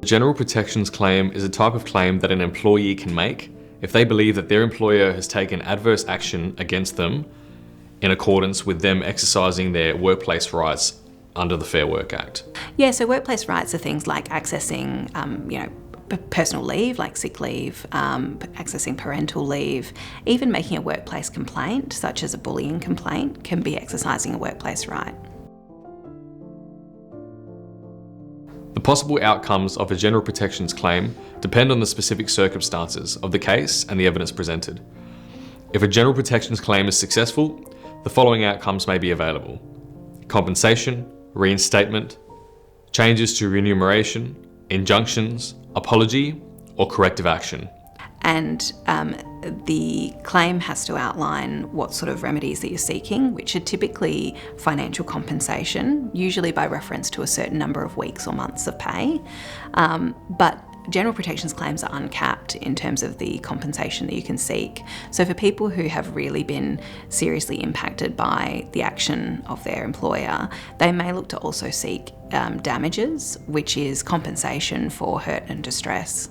General protections claim is a type of claim that an employee can make if they believe that their employer has taken adverse action against them in accordance with them exercising their workplace rights under the Fair Work Act. Yeah, so workplace rights are things like accessing, personal leave, like sick leave, accessing parental leave, even making a workplace complaint, such as a bullying complaint, can be exercising a workplace right. The possible outcomes of a general protections claim depend on the specific circumstances of the case and the evidence presented. If a general protections claim is successful, the following outcomes may be available: compensation, reinstatement, changes to remuneration, injunctions, apology, or corrective action. And the claim has to outline what sort of remedies that you're seeking, which are typically financial compensation, usually by reference to a certain number of weeks or months of pay. But general protections claims are uncapped in terms of the compensation that you can seek. So for people who have really been seriously impacted by the action of their employer, they may look to also seek damages, which is compensation for hurt and distress.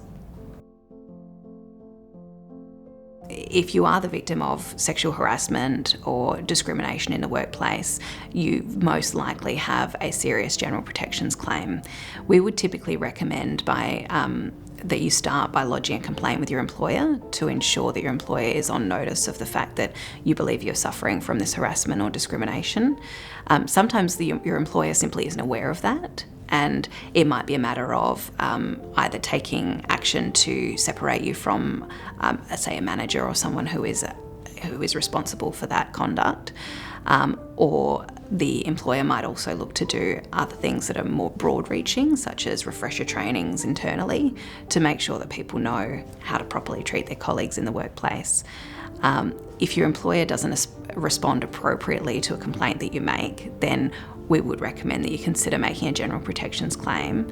If you are the victim of sexual harassment or discrimination in the workplace, you most likely have a serious general protections claim. We would typically recommend that you start by lodging a complaint with your employer to ensure that your employer is on notice of the fact that you believe you're suffering from this harassment or discrimination. Sometimes your employer simply isn't aware of that, and it might be a matter of either taking action to separate you from, say, a manager or someone who is responsible for that conduct, or the employer might also look to do other things that are more broad-reaching, such as refresher trainings internally, to make sure that people know how to properly treat their colleagues in the workplace. If your employer doesn't respond appropriately to a complaint that you make, then we would recommend that you consider making a general protections claim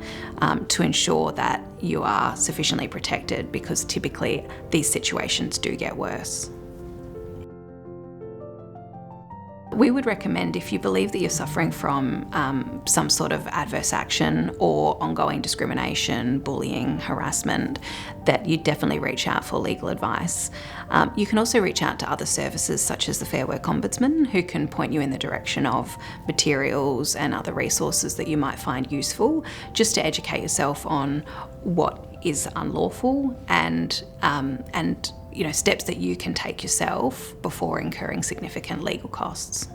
to ensure that you are sufficiently protected, because typically these situations do get worse. We would recommend, if you believe that you're suffering from some sort of adverse action or ongoing discrimination, bullying, harassment, that you definitely reach out for legal advice. You can also reach out to other services such as the Fair Work Ombudsman, who can point you in the direction of materials and other resources that you might find useful, just to educate yourself on what is unlawful and steps that you can take yourself before incurring significant legal costs.